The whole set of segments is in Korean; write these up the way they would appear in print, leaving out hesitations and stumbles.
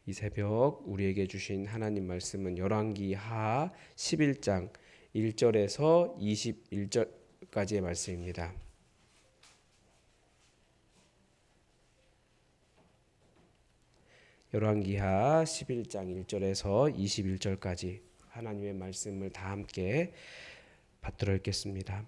이 새벽 우리에게 주신 하나님 말씀은 열왕기하 11장 1절에서 21절까지의 말씀입니다. 열왕기하 11장 1절에서 21절까지 하나님의 말씀을 다 함께 받들어 읽겠습니다.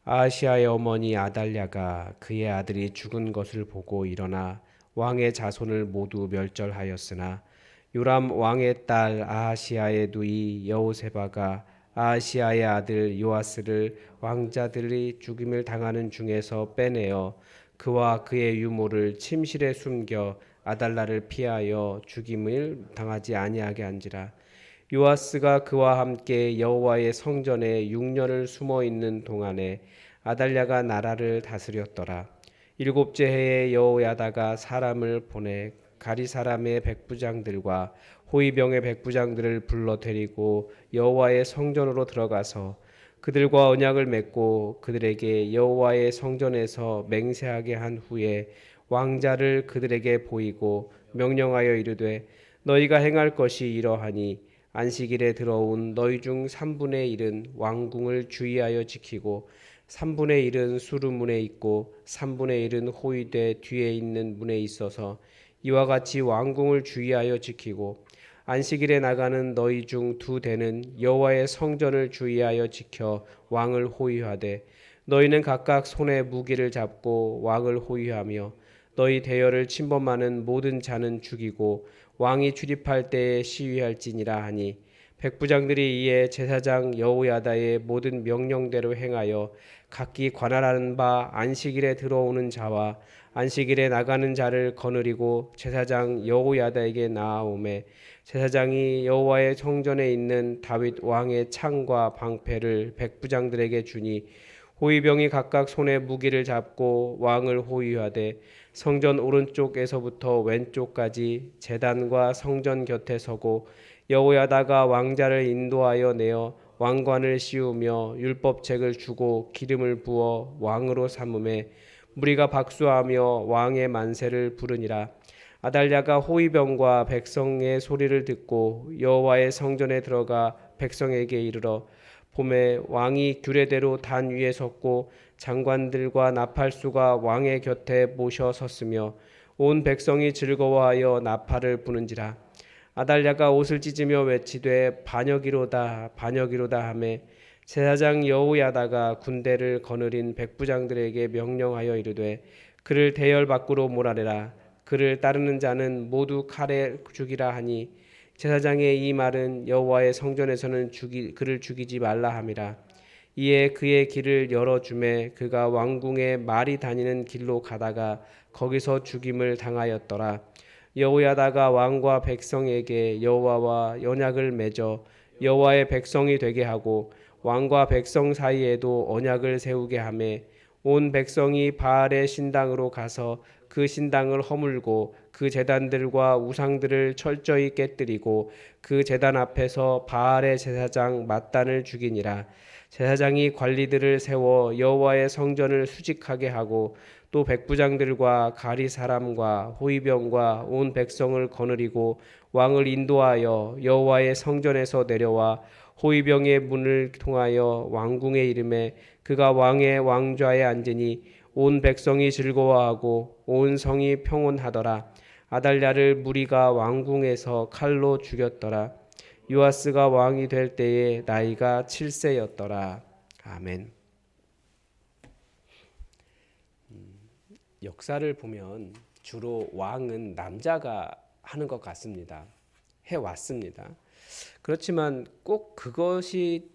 아하시아의 어머니 아달랴가 그의 아들이 죽은 것을 보고 일어나 왕의 자손을 모두 멸절하였으나 요람 왕의 딸 아하시아의 누이 여호세바가 아하시아의 아들 요아스를 왕자들이 죽임을 당하는 중에서 빼내어 그와 그의 유모를 침실에 숨겨 아달라를 피하여 죽임을 당하지 아니하게 한지라. 요아스가 그와 함께 여호와의 성전에 6년을 숨어 있는 동안에 아달랴가 나라를 다스렸더라. 일곱째 해에 여호야다가 사람을 보내 가리 사람의 백부장들과 호위병의 백부장들을 불러 데리고 여호와의 성전으로 들어가서 그들과 언약을 맺고 그들에게 여호와의 성전에서 맹세하게 한 후에 왕자를 그들에게 보이고 명령하여 이르되 너희가 행할 것이 이러하니 안식일에 들어온 너희 중 3분의 1은 왕궁을 주의하여 지키고 3분의 1은 수루문에 있고 3분의 1은 호위대 뒤에 있는 문에 있어서 이와 같이 왕궁을 주의하여 지키고 안식일에 나가는 너희 중 2대는 여호와의 성전을 주의하여 지켜 왕을 호위하되 너희는 각각 손에 무기를 잡고 왕을 호위하며 너희 대열을 침범하는 모든 자는 죽이고 왕이 출입할 때에 시위할지니라 하니 백부장들이 이에 제사장 여호야다의 모든 명령대로 행하여 각기 관할하는 바 안식일에 들어오는 자와 안식일에 나가는 자를 거느리고 제사장 여호야다에게 나아오매 제사장이 여호와의 성전에 있는 다윗 왕의 창과 방패를 백부장들에게 주니 호위병이 각각 손에 무기를 잡고 왕을 호위하되 성전 오른쪽에서부터 왼쪽까지 제단과 성전 곁에 서고 여호야다가 왕자를 인도하여 내어 왕관을 씌우며 율법책을 주고 기름을 부어 왕으로 삼음에 무리가 박수하며 왕의 만세를 부르니라. 아달랴가 호위병과 백성의 소리를 듣고 여호와의 성전에 들어가 백성에게 이르러 봄에 왕이 규례대로 단 위에 섰고 장관들과 나팔수가 왕의 곁에 모셔 섰으며 온 백성이 즐거워하여 나팔을 부는지라. 아달랴가 옷을 찢으며 외치되 반역이로다 반역이로다 하매 제사장 여호야다가 군대를 거느린 백부장들에게 명령하여 이르되 그를 대열 밖으로 몰아내라. 그를 따르는 자는 모두 칼에 죽이라 하니 제사장의 이 말은 여호와의 성전에서는 그를 죽이지 말라 함이라. 이에 그의 길을 열어주매 그가 왕궁에 말이 다니는 길로 가다가 거기서 죽임을 당하였더라. 여호야다가 왕과 백성에게 여호와와 언약을 맺어 여호와의 백성이 되게 하고 왕과 백성 사이에도 언약을 세우게 하매 온 백성이 바알의 신당으로 가서 그 신당을 허물고 그 제단들과 우상들을 철저히 깨뜨리고 그 제단 앞에서 바알의 제사장 mat단을 죽이니라. 제사장이 관리들을 세워 여호와의 성전을 수직하게 하고 또 백부장들과 가리 사람과 호위병과 온 백성을 거느리고 왕을 인도하여 여호와의 성전에서 내려와 호위병의 문을 통하여 왕궁에 이르매 그가 왕의 왕좌에 앉으니 온 백성이 즐거워하고 온 성이 평온하더라. 아달랴를 무리가 왕궁에서 칼로 죽였더라. 요아스가 왕이 될 때에 나이가 7세였더라. 아멘. 역사를 보면 주로 왕은 남자가 하는 것 같습니다. 해왔습니다. 그렇지만 꼭 그것이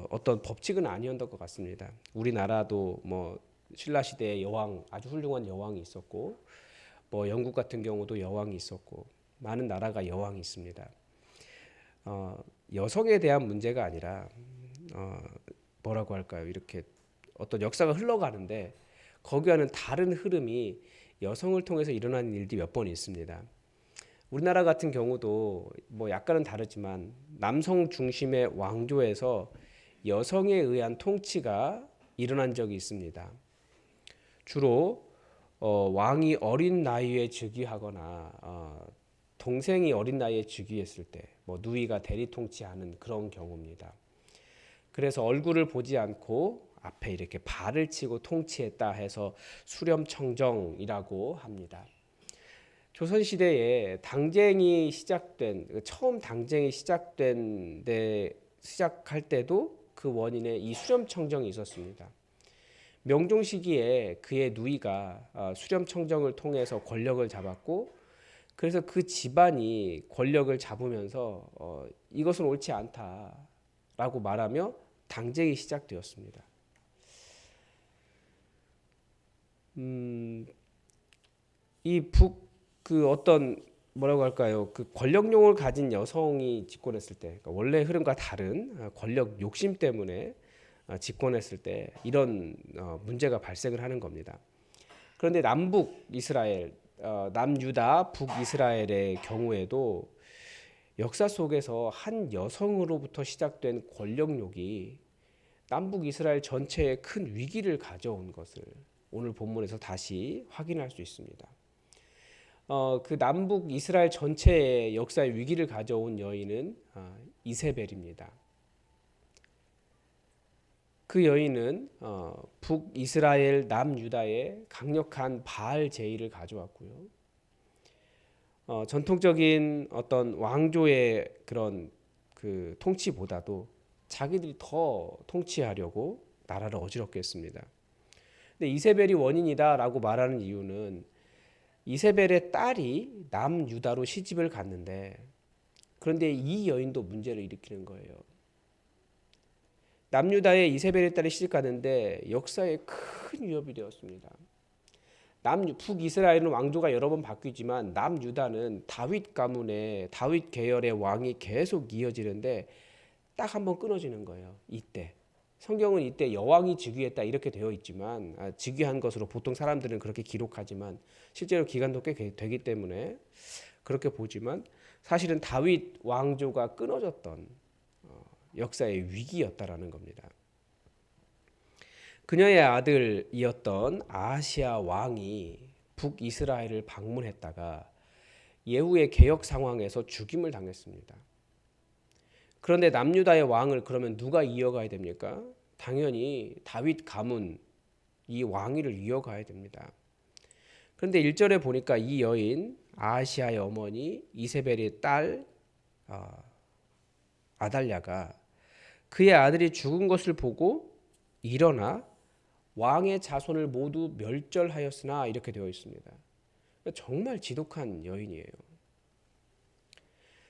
어떤 법칙은 아니었던 것 같습니다. 우리나라도 뭐 신라 시대에 여왕 아주 훌륭한 여왕이 있었고 뭐 영국 같은 경우도 여왕이 있었고 많은 나라가 여왕이 있습니다. 여성에 대한 문제가 아니라 뭐라고 할까요? 이렇게 어떤 역사가 흘러가는데 거기와는 다른 흐름이 여성을 통해서 일어나는 일들이 몇 번 있습니다. 우리나라 같은 경우도 뭐 약간은 다르지만 남성 중심의 왕조에서 여성에 의한 통치가 일어난 적이 있습니다. 주로 왕이 어린 나이에 즉위하거나 동생이 어린 나이에 즉위했을 때, 누이가 대리 통치하는 그런 경우입니다. 그래서 얼굴을 보지 않고 앞에 이렇게 발을 치고 통치했다 해서 수렴청정이라고 합니다. 조선시대에 처음 당쟁이 시작할 때도 그 원인에 이 수렴청정이 있었습니다. 명종 시기에 그의 누이가 수렴청정을 통해서 권력을 잡았고, 그래서 그 집안이 권력을 잡으면서 이것은 옳지 않다라고 말하며 당쟁이 시작되었습니다. 뭐라고 할까요? 그 권력욕을 가진 여성이 집권했을 때, 그러니까 원래 흐름과 다른 권력 욕심 때문에 집권했을 때 이런 문제가 발생을 하는 겁니다. 그런데 남북 이스라엘, 남유다, 북이스라엘의 경우에도 역사 속에서 한 여성으로부터 시작된 권력욕이 남북 이스라엘 전체에 큰 위기를 가져온 것을 오늘 본문에서 다시 확인할 수 있습니다. 그 남북 이스라엘 전체의 역사의 위기를 가져온 여인은 이세벨입니다. 그 여인은 북이스라엘 남유다에 강력한 바알 제의를 가져왔고요. 전통적인 어떤 왕조의 그런 그 통치보다도 자기들이 더 통치하려고 나라를 어지럽게 했습니다. 근데 이세벨이 원인이다라고 말하는 이유는 이세벨의 딸이 남유다로 시집을 갔는데, 그런데 이 여인도 문제를 일으키는 거예요. 남유다에 이세벨의 딸이 시집 갔는데 역사에 큰 위협이 되었습니다. 북이스라엘은 왕조가 여러 번 바뀌지만 남유다는 다윗 가문의 다윗 계열의 왕이 계속 이어지는데 딱 한 번 끊어지는 거예요. 이때 성경은 이때 여왕이 즉위했다 이렇게 되어 있지만 즉위한 것으로 보통 사람들은 그렇게 기록하지만 실제로 기간도 꽤 되기 때문에 그렇게 보지만 사실은 다윗 왕조가 끊어졌던 역사의 위기였다라는 겁니다. 그녀의 아들이었던 아하시아 왕이 북이스라엘을 방문했다가 예후의 개혁 상황에서 죽임을 당했습니다. 그런데 남유다의 왕을 그러면 누가 이어가야 됩니까? 당연히 다윗 가문 이 왕위를 이어가야 됩니다. 그런데 1절에 보니까 이 여인 아하시아의 어머니 이세벨의 딸 아달랴가 그의 아들이 죽은 것을 보고 일어나 왕의 자손을 모두 멸절하였으나 이렇게 되어 있습니다. 정말 지독한 여인이에요.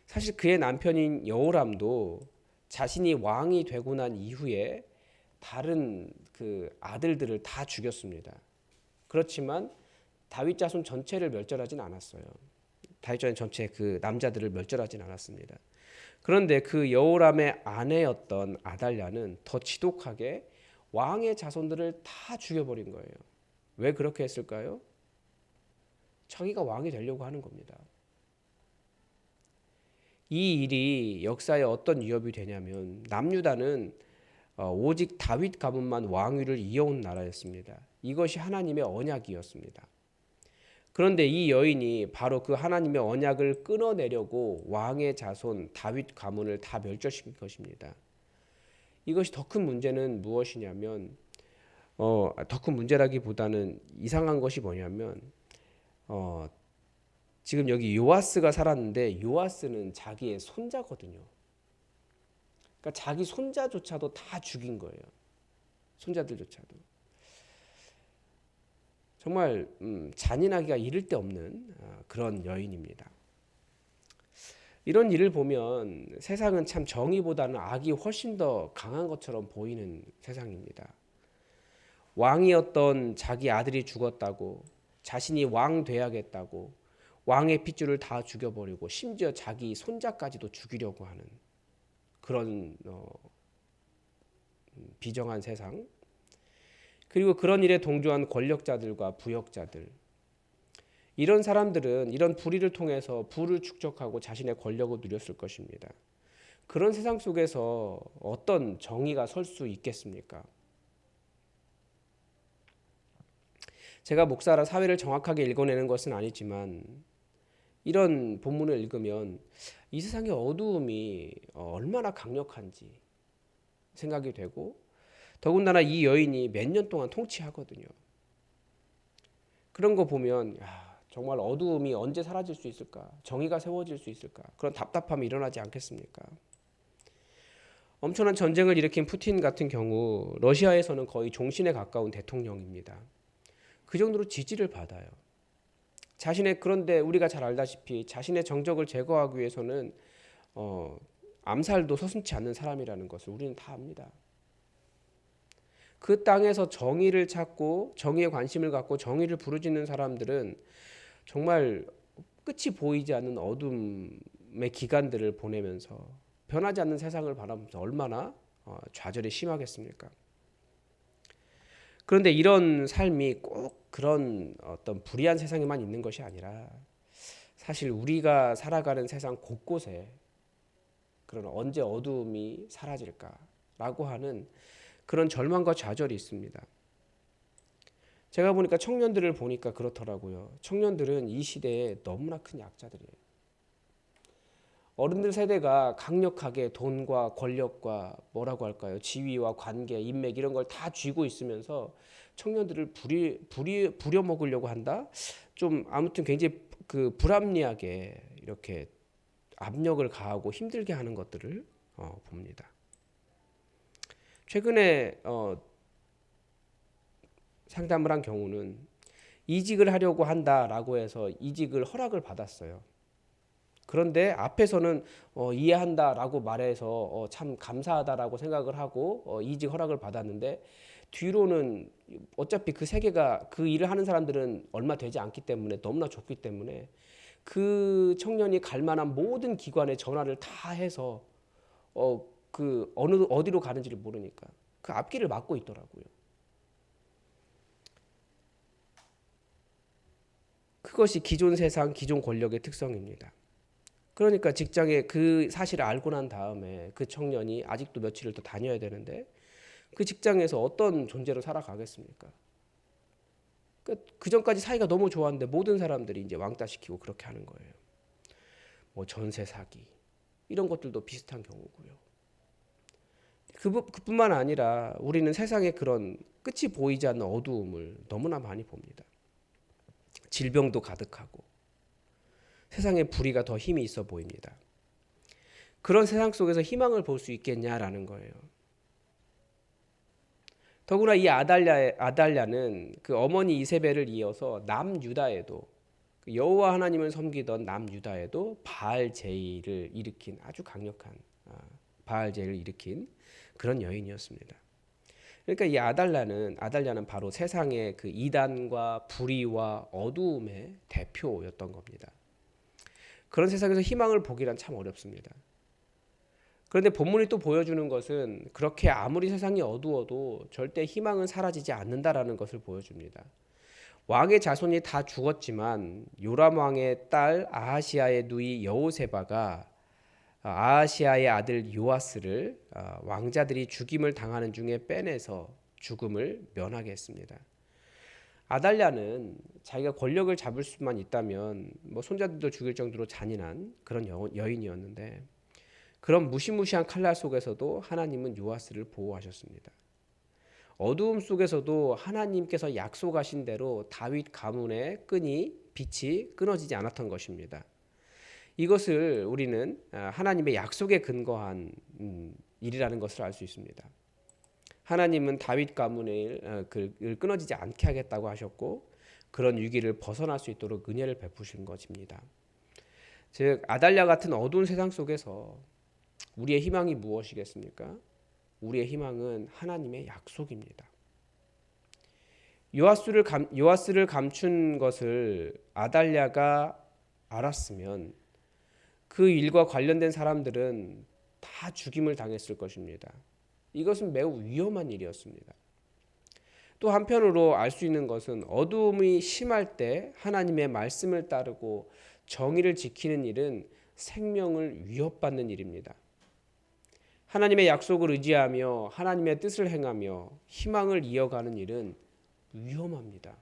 사실 그의 남편인 여호람도 자신이 왕이 되고 난 이후에 다른 그 아들들을 다 죽였습니다. 그렇지만 다윗 자손 전체를 멸절하진 않았어요. 다윗 자손 전체 그 남자들을 멸절하진 않았습니다. 그런데 그 여호람의 아내였던 아달랴는 더 지독하게 왕의 자손들을 다 죽여버린 거예요. 왜 그렇게 했을까요? 자기가 왕이 되려고 하는 겁니다. 이 일이 역사에 어떤 위협이 되냐면 남유다는 오직 다윗 가문만 왕위를 이어온 나라였습니다. 이것이 하나님의 언약이었습니다. 그런데 이 여인이 바로 그 하나님의 언약을 끊어내려고 왕의 자손 다윗 가문을 다 멸절시킨 것입니다. 이것이 더 큰 문제는 무엇이냐면 더 큰 문제라기보다는 이상한 것이 뭐냐면 지금 여기 요아스가 살았는데 요아스는 자기의 손자거든요. 그러니까 자기 손자조차도 다 죽인 거예요. 손자들조차도. 정말 잔인하기가 이를 데 없는 그런 여인입니다. 이런 일을 보면 세상은 참 정의보다는 악이 훨씬 더 강한 것처럼 보이는 세상입니다. 왕이었던 자기 아들이 죽었다고, 자신이 왕 돼야겠다고 왕의 핏줄을 다 죽여버리고 심지어 자기 손자까지도 죽이려고 하는 그런 비정한 세상, 그리고 그런 일에 동조한 권력자들과 부역자들, 이런 사람들은 이런 불의를 통해서 부를 축적하고 자신의 권력을 누렸을 것입니다. 그런 세상 속에서 어떤 정의가 설 수 있겠습니까? 제가 목사라 사회를 정확하게 읽어내는 것은 아니지만 이런 본문을 읽으면 이 세상의 어두움이 얼마나 강력한지 생각이 되고, 더군다나 이 여인이 몇 년 동안 통치하거든요. 그런 거 보면 정말 어두움이 언제 사라질 수 있을까? 정의가 세워질 수 있을까? 그런 답답함이 일어나지 않겠습니까? 엄청난 전쟁을 일으킨 푸틴 같은 경우 러시아에서는 거의 종신에 가까운 대통령입니다. 그 정도로 지지를 받아요. 그런데 우리가 잘 알다시피 자신의 정적을 제거하기 위해서는 암살도 서슴지 않는 사람이라는 것을 우리는 다 압니다. 그 땅에서 정의를 찾고 정의에 관심을 갖고 정의를 부르짖는 사람들은 정말 끝이 보이지 않는 어둠의 기간들을 보내면서 변하지 않는 세상을 바라보면서 얼마나 좌절이 심하겠습니까? 그런데 이런 삶이 꼭 그런 어떤 불의한 세상에만 있는 것이 아니라 사실 우리가 살아가는 세상 곳곳에 그런 언제 어두움이 사라질까라고 하는 그런 절망과 좌절이 있습니다. 제가 보니까 청년들을 보니까 그렇더라고요. 청년들은 이 시대에 너무나 큰 약자들이에요. 어른들 세대가 강력하게 돈과 권력과 뭐라고 할까요? 지위와 관계, 인맥 이런 걸 다 쥐고 있으면서 청년들을 부려먹으려고 한다? 좀 아무튼 굉장히 불합리하게 이렇게 압력을 가하고 힘들게 하는 것들을 봅니다. 최근에 상담을 한 경우는 이직을 하려고 한다라고 해서 이직을 허락을 받았어요. 그런데 앞에서는 이해한다라고 말해서 참 감사하다라고 생각을 하고 이직 허락을 받았는데 뒤로는 어차피 그 세계가 그 일을 하는 사람들은 얼마 되지 않기 때문에 너무나 좁기 때문에 그 청년이 갈 만한 모든 기관에 전화를 다 해서 어디로 가는지를 모르니까 그 앞길을 막고 있더라고요. 그것이 기존 세상, 기존 권력의 특성입니다. 그러니까 직장에 그 사실을 알고 난 다음에 그 청년이 아직도 며칠을 더 다녀야 되는데 그 직장에서 어떤 존재로 살아가겠습니까? 그 전까지 사이가 너무 좋았는데 모든 사람들이 이제 왕따시키고 그렇게 하는 거예요. 뭐 전세 사기 이런 것들도 비슷한 경우고요. 그뿐만 아니라 우리는 세상에 그런 끝이 보이지 않는 어두움을 너무나 많이 봅니다. 질병도 가득하고 세상에 불의가 더 힘이 있어 보입니다. 그런 세상 속에서 희망을 볼 수 있겠냐라는 거예요. 더구나 이 아달랴는 그 어머니 이세벨을 이어서 남유다에도 여호와 하나님을 섬기던 남유다에도 바알제일을 일으킨 아주 강력한 바알제일을 일으킨 그런 여인이었습니다. 그러니까 이 아달랴는 바로 세상의 그 이단과 불의와 어두움의 대표였던 겁니다. 그런 세상에서 희망을 보기란 참 어렵습니다. 그런데 본문이 또 보여주는 것은 그렇게 아무리 세상이 어두워도 절대 희망은 사라지지 않는다라는 것을 보여줍니다. 왕의 자손이 다 죽었지만 요람 왕의 딸 아하시아의 누이 여호세바가 아하시아의 아들 요아스를 왕자들이 죽임을 당하는 중에 빼내서 죽음을 면하게 했습니다. 아달랴는 자기가 권력을 잡을 수만 있다면 뭐 손자들도 죽일 정도로 잔인한 그런 여인이었는데 그런 무시무시한 칼날 속에서도 하나님은 요아스를 보호하셨습니다. 어두움 속에서도 하나님께서 약속하신 대로 다윗 가문의 빛이 끊어지지 않았던 것입니다. 이것을 우리는 하나님의 약속에 근거한 일이라는 것을 알 수 있습니다. 하나님은 다윗 가문의 을 끊어지지 않게 하겠다고 하셨고 그런 위기를 벗어날 수 있도록 은혜를 베푸신 것입니다. 즉 아달랴 같은 어두운 세상 속에서 우리의 희망이 무엇이겠습니까? 우리의 희망은 하나님의 약속입니다. 요아스를 감춘 것을 아달랴가 알았으면 그 일과 관련된 사람들은 다 죽임을 당했을 것입니다. 이것은 매우 위험한 일이었습니다. 또 한편으로 알 수 있는 것은 어두움이 심할 때 하나님의 말씀을 따르고 정의를 지키는 일은 생명을 위협받는 일입니다. 하나님의 약속을 의지하며 하나님의 뜻을 행하며 희망을 이어가는 일은 위험합니다.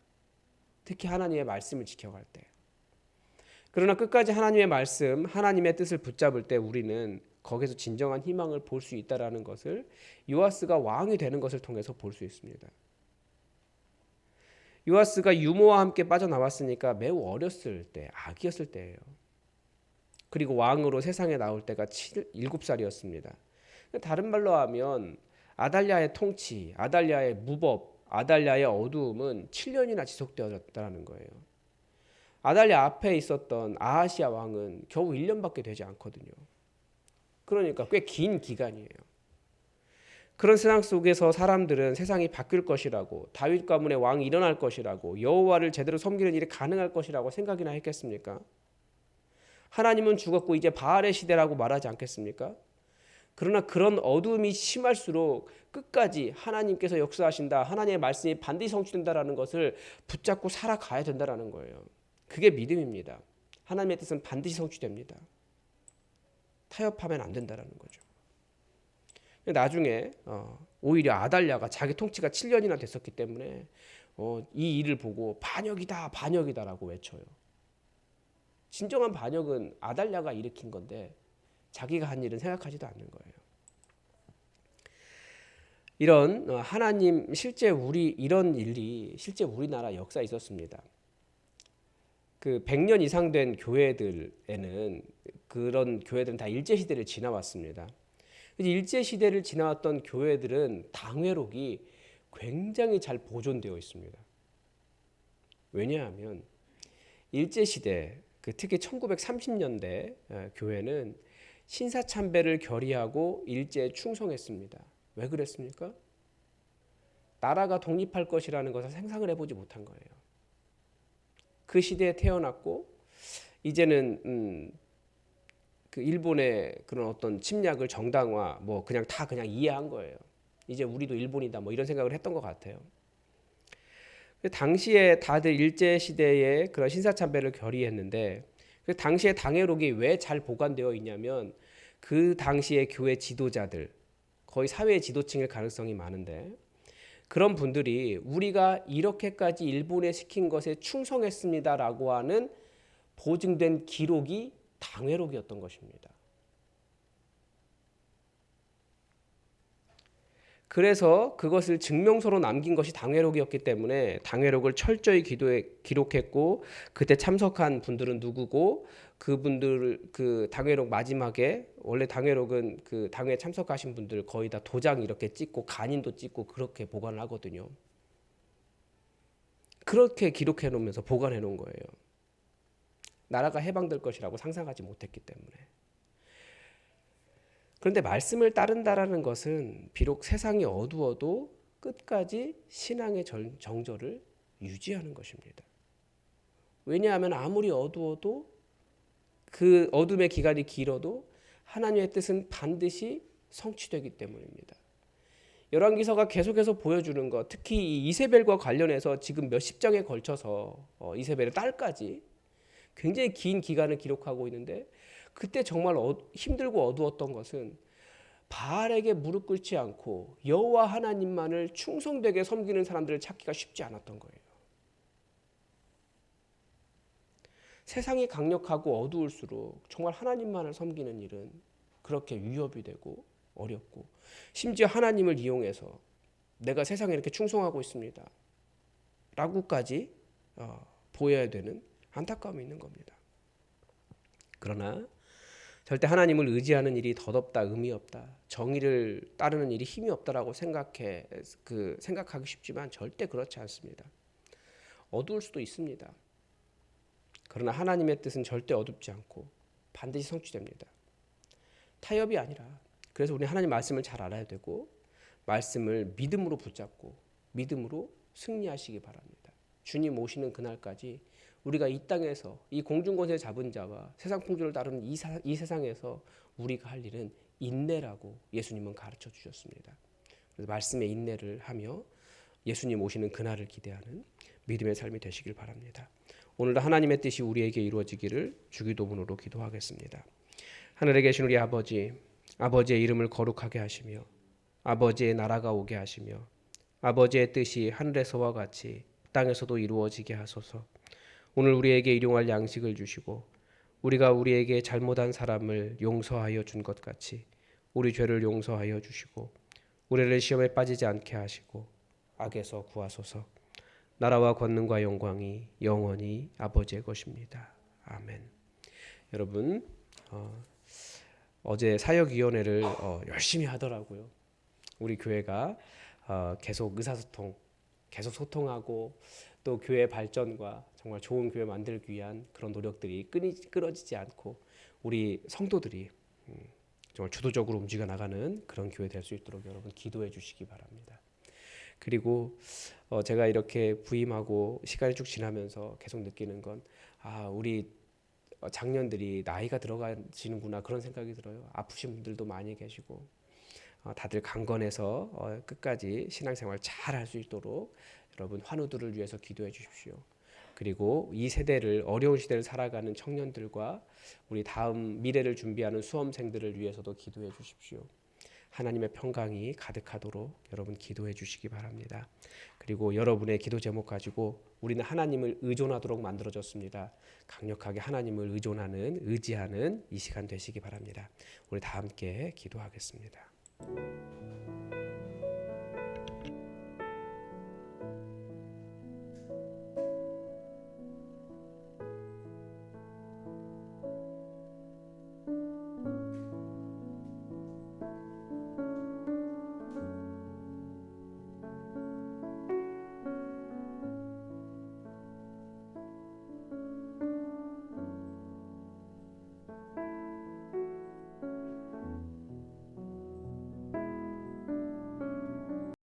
특히 하나님의 말씀을 지켜갈 때. 그러나 끝까지 하나님의 말씀, 하나님의 뜻을 붙잡을 때 우리는 거기서 진정한 희망을 볼 수 있다라는 것을 요아스가 왕이 되는 것을 통해서 볼 수 있습니다. 요아스가 유모와 함께 빠져나왔으니까 매우 어렸을 때, 아기였을 때예요. 그리고 왕으로 세상에 나올 때가 7살이었습니다. 다른 말로 하면 아달랴의 통치, 아달랴의 무법, 아달랴의 어두움은 7년이나 지속되었다는 거예요. 아달랴 앞에 있었던 아하시아 왕은 겨우 1년밖에 되지 않거든요. 그러니까 꽤 긴 기간이에요. 그런 세상 속에서 사람들은 세상이 바뀔 것이라고, 다윗 가문의 왕이 일어날 것이라고, 여호와를 제대로 섬기는 일이 가능할 것이라고 생각이나 했겠습니까? 하나님은 죽었고 이제 바알의 시대라고 말하지 않겠습니까? 그러나 그런 어두움이 심할수록 끝까지 하나님께서 역사하신다, 하나님의 말씀이 반드시 성취된다라는 것을 붙잡고 살아가야 된다라는 거예요. 그게 믿음입니다. 하나님의 뜻은 반드시 성취됩니다. 타협하면 안 된다라는 거죠. 나중에 오히려 아달랴가 자기 통치가 7년이나 됐었기 때문에 이 일을 보고 반역이다, 반역이다라고 외쳐요. 진정한 반역은 아달랴가 일으킨 건데 자기가 한 일은 생각하지도 않는 거예요. 이런 하나님 이런 일이 실제 우리나라 역사에 있었습니다. 그 100년 이상 된 교회들에는 그런 교회들은 다 일제 시대를 지나왔습니다. 일제 시대를 지나왔던 교회들은 당회록이 굉장히 잘 보존되어 있습니다. 왜냐하면 일제 시대, 특히 1930년대 교회는 신사참배를 결의하고 일제에 충성했습니다. 왜 그랬습니까? 나라가 독립할 것이라는 것을 상상을 해보지 못한 거예요. 그 시대에 태어났고 이제는 그 일본의 그런 어떤 침략을 정당화, 그냥 이해한 거예요. 이제 우리도 일본이다, 이런 생각을 했던 것 같아요. 당시에 다들 일제 시대에 그런 신사참배를 결의했는데 그 당시에 당회록이 왜 잘 보관되어 있냐면 그 당시의 교회 지도자들, 거의 사회 지도층일 가능성이 많은데 그런 분들이 우리가 이렇게까지 일본에 시킨 것에 충성했습니다라고 하는 보증된 기록이 당회록이었던 것입니다. 그래서 그것을 증명서로 남긴 것이 당회록이었기 때문에 당회록을 철저히 기록했고 그때 참석한 분들은 누구고 그분들 그 당회록 마지막에 원래 당회록은 그 당회에 참석하신 분들 거의 다 도장 이렇게 찍고 간인도 찍고 그렇게 보관을 하거든요. 그렇게 기록해 놓으면서 보관해 놓은 거예요. 나라가 해방될 것이라고 상상하지 못했기 때문에. 그런데 말씀을 따른다라는 것은 비록 세상이 어두워도 끝까지 신앙의 정절을 유지하는 것입니다. 왜냐하면 아무리 어두워도 그 어둠의 기간이 길어도 하나님의 뜻은 반드시 성취되기 때문입니다. 열왕기서가 계속해서 보여주는 것, 특히 이 이세벨과 관련해서 지금 몇십 장에 걸쳐서 이세벨의 딸까지 굉장히 긴 기간을 기록하고 있는데 그때 정말 힘들고 어두웠던 것은 바알에게 무릎 꿇지 않고 여호와 하나님만을 충성되게 섬기는 사람들을 찾기가 쉽지 않았던 거예요. 세상이 강력하고 어두울수록 정말 하나님만을 섬기는 일은 그렇게 위협이 되고 어렵고 심지어 하나님을 이용해서 내가 세상에 이렇게 충성하고 있습니다 라고까지 보여야 되는 안타까움이 있는 겁니다. 그러나 절대 하나님을 의지하는 일이 덧없다, 의미 없다, 정의를 따르는 일이 힘이 없다라고 생각하기 쉽지만 절대 그렇지 않습니다. 어두울 수도 있습니다. 그러나 하나님의 뜻은 절대 어둡지 않고 반드시 성취됩니다. 타협이 아니라. 그래서 우리 하나님 말씀을 잘 알아야 되고 말씀을 믿음으로 붙잡고 믿음으로 승리하시기 바랍니다. 주님 오시는 그날까지 우리가 이 땅에서 이 공중권세 잡은 자와 세상 풍조를 따르는 이 세상에서 우리가 할 일은 인내라고 예수님은 가르쳐 주셨습니다. 그래서 말씀의 인내를 하며 예수님 오시는 그날을 기대하는 믿음의 삶이 되시길 바랍니다. 오늘도 하나님의 뜻이 우리에게 이루어지기를 주기도문으로 기도하겠습니다. 하늘에 계신 우리 아버지, 아버지의 이름을 거룩하게 하시며 아버지의 나라가 오게 하시며 아버지의 뜻이 하늘에서와 같이 땅에서도 이루어지게 하소서. 오늘 우리에게 일용할 양식을 주시고 우리가 우리에게 잘못한 사람을 용서하여 준 것 같이 우리 죄를 용서하여 주시고 우리를 시험에 빠지지 않게 하시고 악에서 구하소서. 나라와 권능과 영광이 영원히 아버지의 것입니다. 아멘. 여러분 어제 사역위원회를 열심히 하더라고요. 우리 교회가 계속 의사소통, 계속 소통하고 또 교회 발전과 정말 좋은 교회 만들기 위한 그런 노력들이 끊어지지 않고 우리 성도들이 정말 주도적으로 움직여 나가는 그런 교회 될 수 있도록 여러분 기도해 주시기 바랍니다. 그리고 제가 이렇게 부임하고 시간이 쭉 지나면서 계속 느끼는 건 우리 장년들이 나이가 들어가시는구나 그런 생각이 들어요. 아프신 분들도 많이 계시고 다들 강건해서 끝까지 신앙생활 잘 할 수 있도록 여러분 환우들을 위해서 기도해 주십시오. 그리고 이 세대를 어려운 시대를 살아가는 청년들과 우리 다음 미래를 준비하는 수험생들을 위해서도 기도해 주십시오. 하나님의 평강이 가득하도록 여러분 기도해 주시기 바랍니다. 그리고 여러분의 기도 제목 가지고 우리는 하나님을 의존하도록 만들어졌습니다. 강력하게 하나님을 의지하는 이 시간 되시기 바랍니다. 우리 다 함께 기도하겠습니다.